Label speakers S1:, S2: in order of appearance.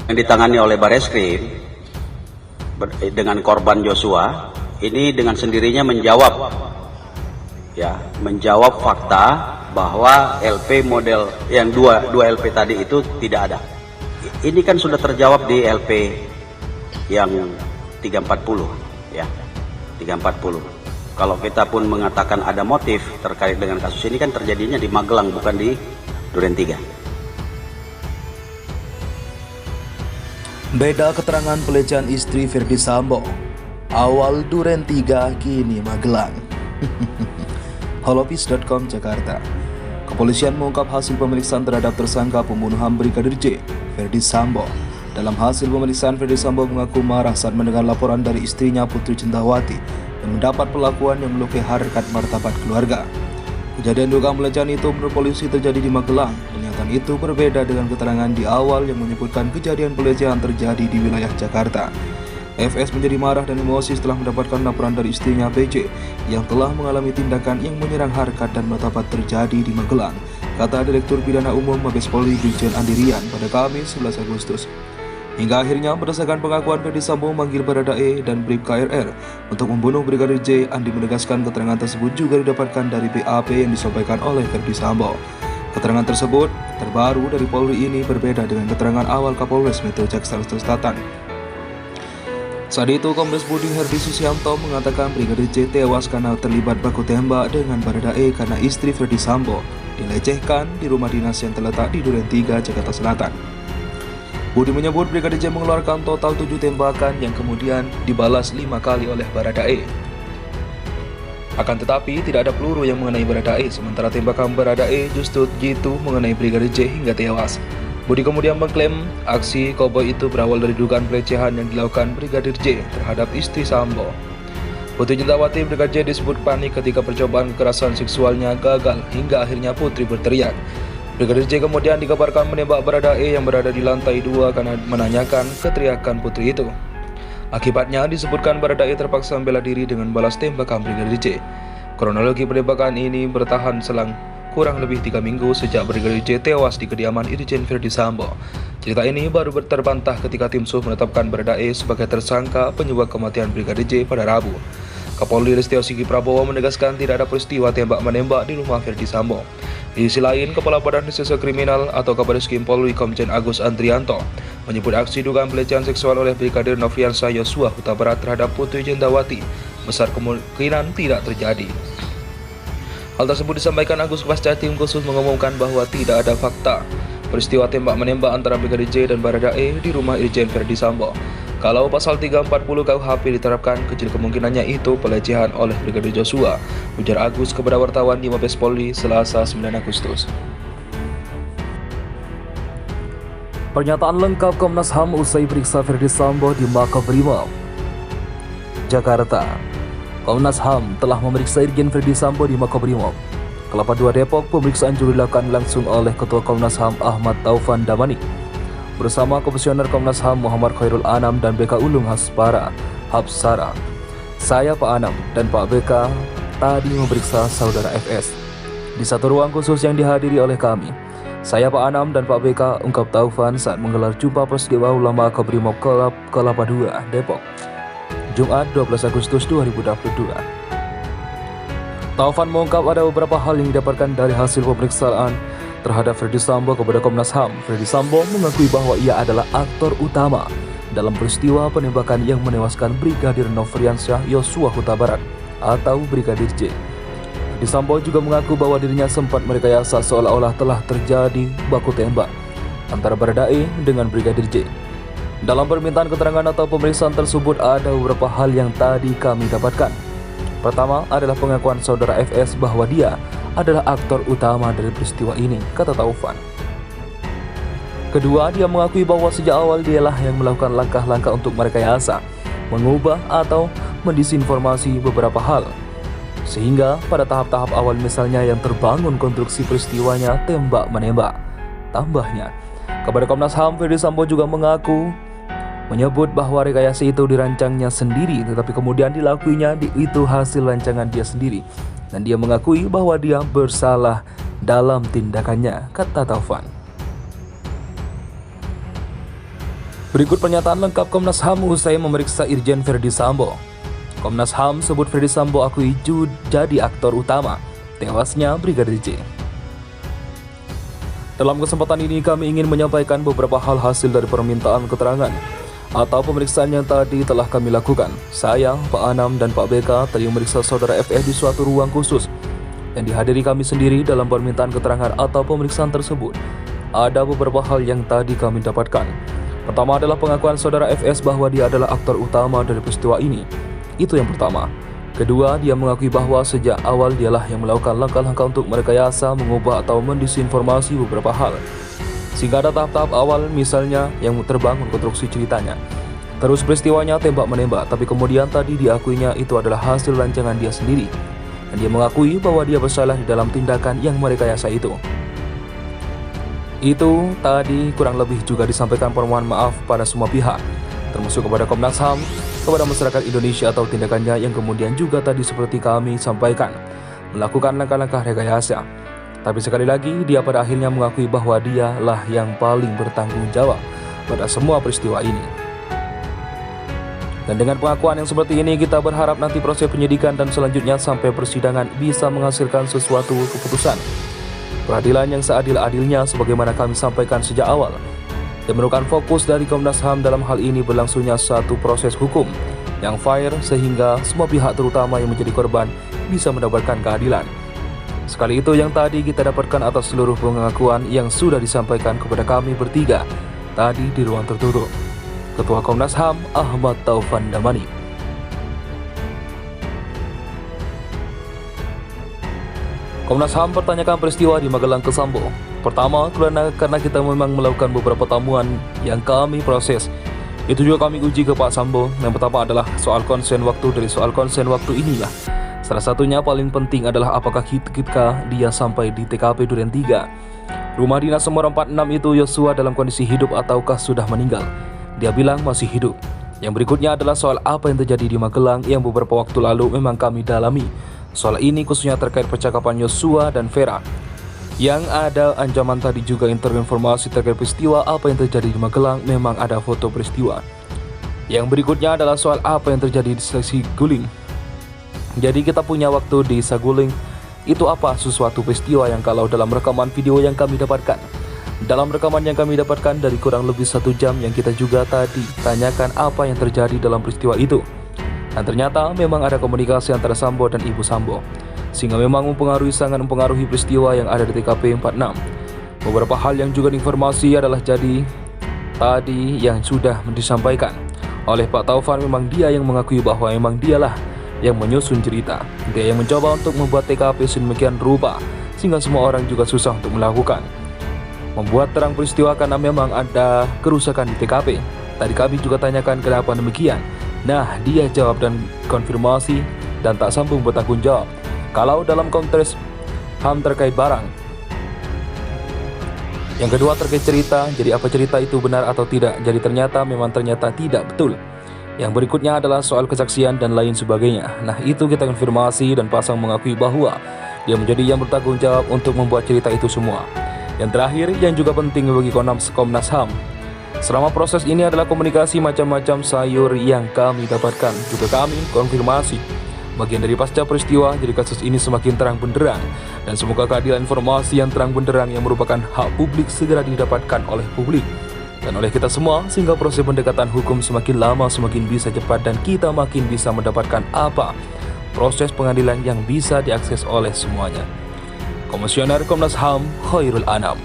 S1: yang ditangani oleh Bareskrim dengan korban Joshua ini dengan sendirinya menjawab fakta bahwa LP model yang dua LP tadi itu tidak ada. Ini kan sudah terjawab di LP yang 340 ya, 340. Kalau kita pun mengatakan ada motif terkait dengan kasus ini kan terjadinya di Magelang bukan di Duren 3.
S2: Beda keterangan pelecehan istri Ferdy Sambo. Awal Duren 3, kini Magelang. Holopis.com Jakarta. Kepolisian mengungkap hasil pemeriksaan terhadap tersangka pembunuhan Brigadir J, Ferdy Sambo. Dalam hasil pemeriksaan, Ferdy Sambo mengaku marah saat mendengar laporan dari istrinya Putri Cendrawati yang mendapat perlakuan yang melukai harkat martabat keluarga. Kejadian dugaan pelecehan itu menurut polisi terjadi di Magelang. Pernyataan itu berbeda dengan keterangan di awal yang menyebutkan kejadian pelecehan terjadi di wilayah Jakarta. FS menjadi marah dan emosi setelah mendapatkan laporan dari istrinya BC yang telah mengalami tindakan yang menyerang harkat dan martabat terjadi di Magelang, kata Direktur Pidana Umum Mabes Polri Brigjen Andirian pada Kamis 11 Agustus. Hingga akhirnya berdasarkan pengakuan Ferdy Sambo memanggil Baradae dan Bribka RR untuk membunuh Brigadir J. Andi menegaskan keterangan tersebut juga didapatkan dari BAP yang disampaikan oleh Ferdy Sambo. Keterangan tersebut terbaru dari Polri ini berbeda dengan keterangan awal Kapolres Metro Jakarta Selatan. Saat itu, Kombes Budi Herdi Susianto mengatakan Brigadir J tewas karena terlibat baku tembak dengan Baradae karena istri Ferdy Sambo dilecehkan di rumah dinas yang terletak di Duren 3, Jakarta Selatan. Budi menyebut Brigadir J mengeluarkan total 7 tembakan yang kemudian dibalas 5 kali oleh Baradae. Akan tetapi tidak ada peluru yang mengenai Baradae, sementara tembakan Baradae justru jitu mengenai Brigadir J hingga tewas. Budi kemudian mengklaim aksi koboi itu berawal dari dugaan pelecehan yang dilakukan Brigadir J terhadap istri Sambo. Putri Cendrawati Brigadir J disebut panik ketika percobaan kekerasan seksualnya gagal hingga akhirnya Putri berteriak. Brigadir J kemudian dikabarkan menembak Baradae yang berada di lantai 2 karena menanyakan keteriakan Putri itu. Akibatnya disebutkan Baradae terpaksa membela diri dengan balas tembakan Brigadir J. Kronologi penembakan ini bertahan selang kurang lebih 3 minggu sejak Brigadir J tewas di kediaman Irjen Ferdy Sambo. Cerita ini baru terbantah ketika tim SUH menetapkan Baradae sebagai tersangka penyebab kematian Brigadir J pada Rabu. Kapolri Listio Sigit Prabowo menegaskan tidak ada peristiwa tembak-menembak di rumah Ferdy Sambo. Di sisi lain, Kepala Badan Reserse Kriminal atau Kabariskim Polri Komjen Agus Andrianto menyebut aksi dugaan pelecehan seksual oleh Brigadir Nofriansah Yosua Huta Barat terhadap Putri Cendrawati besar kemungkinan tidak terjadi. Hal tersebut disampaikan Agus pasca tim khusus mengumumkan bahwa tidak ada fakta peristiwa tembak-menembak antara Brigadir J dan Baradae di rumah Irjen Ferdy Sambo. Kalau pasal 340 KUHP diterapkan, kecil kemungkinannya itu pelecehan oleh Brigadir Joshua, ujar Agus kepada wartawan di Mabes Polri Selasa 9 Agustus. Pernyataan lengkap Komnas HAM usai periksa Ferdy Sambo di Makobrimob Jakarta. Komnas HAM telah memeriksa Irjen Ferdy Sambo di Makobrimob Kelapa II Depok. Pemeriksaan juga dilakukan langsung oleh Ketua Komnas HAM Ahmad Taufan Damanik bersama Komisioner Komnas HAM Muhammad Khairul Anam dan BK Ulung Hapsara. Saya, Pak Anam, dan Pak BK tadi memeriksa Saudara FS di satu ruang khusus yang dihadiri oleh kami. Saya, Pak Anam, dan Pak BK, ungkap Taufan saat menggelar jumpa peristiwa ulama Makobrimob Kelapa II Depok, Jumat 12 Agustus 2022. Taufan mengungkap ada beberapa hal yang didapatkan dari hasil pemeriksaan terhadap Ferdy Sambo kepada Komnas HAM. Ferdy Sambo mengakui bahwa ia adalah aktor utama dalam peristiwa penembakan yang menewaskan Brigadir Nofriansah Yosua Huta Barat atau Brigadir J. Ferdy Sambo juga mengaku bahwa dirinya sempat merekayasa seolah-olah telah terjadi baku tembak antara Baradae dengan Brigadir J. Dalam permintaan keterangan atau pemeriksaan tersebut ada beberapa hal yang tadi kami dapatkan. Pertama adalah pengakuan Saudara FS bahwa dia adalah aktor utama dari peristiwa ini, kata Taufan. Kedua, dia mengakui bahwa sejak awal dialah yang melakukan langkah-langkah untuk merekayasa, mengubah atau mendisinformasi beberapa hal. Sehingga pada tahap-tahap awal misalnya yang terbangun konstruksi peristiwanya tembak-menembak. Tambahnya, kepada Komnas HAM, Ferdy Sambo juga menyebut bahwa rekayasa itu dirancangnya sendiri, tetapi kemudian dilakuinya itu hasil rancangan dia sendiri. Dan dia mengakui bahwa dia bersalah dalam tindakannya, kata Taufan. Berikut pernyataan lengkap Komnas HAM usai memeriksa Irjen Verdi Sambo. Komnas HAM sebut Verdi Sambo akui jadi aktor utama tewasnya Brigadir J. Dalam kesempatan ini kami ingin menyampaikan beberapa hal hasil dari permintaan keterangan atau pemeriksaan yang tadi telah kami lakukan. Saya, Pak Anam, dan Pak BK tadi memeriksa Saudara FS di suatu ruang khusus yang dihadiri kami sendiri. Dalam permintaan keterangan atau pemeriksaan tersebut, ada beberapa hal yang tadi kami dapatkan. Pertama adalah pengakuan Saudara FS bahwa dia adalah aktor utama dari peristiwa ini. Itu yang pertama. Kedua, dia mengakui bahwa sejak awal dialah yang melakukan langkah-langkah untuk merekayasa, mengubah atau mendisinformasi beberapa hal. Sehingga ada tahap-tahap awal, misalnya yang terbangun konstruksi ceritanya. Terus peristiwanya tembak-menembak, tapi kemudian tadi diakuinya itu adalah hasil rancangan dia sendiri. Dan dia mengakui bahwa dia bersalah di dalam tindakan yang merekayasa itu. Itu tadi kurang lebih juga disampaikan permohonan maaf pada semua pihak, termasuk kepada Komnas HAM, kepada masyarakat Indonesia atau tindakannya yang kemudian juga tadi seperti kami sampaikan, melakukan langkah-langkah rekayasa. Tapi sekali lagi, dia pada akhirnya mengakui bahwa dialah yang paling bertanggung jawab pada semua peristiwa ini. Dan dengan pengakuan yang seperti ini, kita berharap nanti proses penyidikan dan selanjutnya sampai persidangan bisa menghasilkan sesuatu keputusan peradilan yang seadil-adilnya sebagaimana kami sampaikan sejak awal. Dan merupakan fokus dari Komnas HAM dalam hal ini berlangsungnya satu proses hukum yang fair sehingga semua pihak terutama yang menjadi korban bisa mendapatkan keadilan. Sekali itu yang tadi kita dapatkan atas seluruh pengakuan yang sudah disampaikan kepada kami bertiga tadi di ruang tertutup. Ketua Komnas HAM Ahmad Taufan Damani. Komnas HAM pertanyakan peristiwa di Magelang ke Sambo. Pertama, karena kita memang melakukan beberapa temuan yang kami proses. Itu juga kami uji ke Pak Sambo. Yang pertama adalah soal konsen waktu. Dari soal konsen waktu inilah salah satunya paling penting adalah apakah ketika dia sampai di TKP Duren 3 rumah dinas nomor 46 itu Yosua dalam kondisi hidup ataukah sudah meninggal. Dia bilang masih hidup. Yang berikutnya adalah soal apa yang terjadi di Magelang yang beberapa waktu lalu memang kami dalami. Soal ini khususnya terkait percakapan Yosua dan Vera. Yang ada ancaman tadi juga informasi terkait peristiwa apa yang terjadi di Magelang, memang ada foto peristiwa. Yang berikutnya adalah soal apa yang terjadi di seleksi guling. Jadi kita punya waktu di Saguling. Itu apa sesuatu peristiwa yang kalau dalam rekaman video yang kami dapatkan. Dalam rekaman yang kami dapatkan dari kurang lebih 1 jam yang kita juga tadi tanyakan apa yang terjadi dalam peristiwa itu. Dan ternyata memang ada komunikasi antara Sambo dan Ibu Sambo, sehingga memang sangat mempengaruhi peristiwa yang ada di TKP 46. Beberapa hal yang juga diinformasi adalah jadi tadi yang sudah disampaikan oleh Pak Taufan, memang dia yang mengakui bahwa memang dialah yang menyusun cerita. Dia yang mencoba untuk membuat TKP sedemikian rupa sehingga semua orang juga susah untuk melakukan. Membuat terang peristiwa karena memang ada kerusakan di TKP. Tadi kami juga tanyakan kenapa demikian. Nah, dia jawab dan konfirmasi dan tak sambung bertanggung jawab. Kalau dalam konteks HAM terkait barang. Yang kedua terkait cerita, jadi apa cerita itu benar atau tidak? Jadi ternyata tidak betul. Yang berikutnya adalah soal kesaksian dan lain sebagainya. Nah, itu kita konfirmasi dan pasang mengakui bahwa dia menjadi yang bertanggung jawab untuk membuat cerita itu semua. Yang terakhir yang juga penting bagi Komnas HAM, selama proses ini adalah komunikasi macam-macam sayur yang kami dapatkan. Juga kami konfirmasi bagian dari pasca peristiwa, jadi kasus ini semakin terang benderang. Dan semoga keadilan informasi yang terang benderang yang merupakan hak publik segera didapatkan oleh publik dan oleh kita semua, sehingga proses pendekatan hukum semakin lama semakin bisa cepat dan kita makin bisa mendapatkan proses pengadilan yang bisa diakses oleh semuanya. Komisioner Komnas HAM Khairul Anam.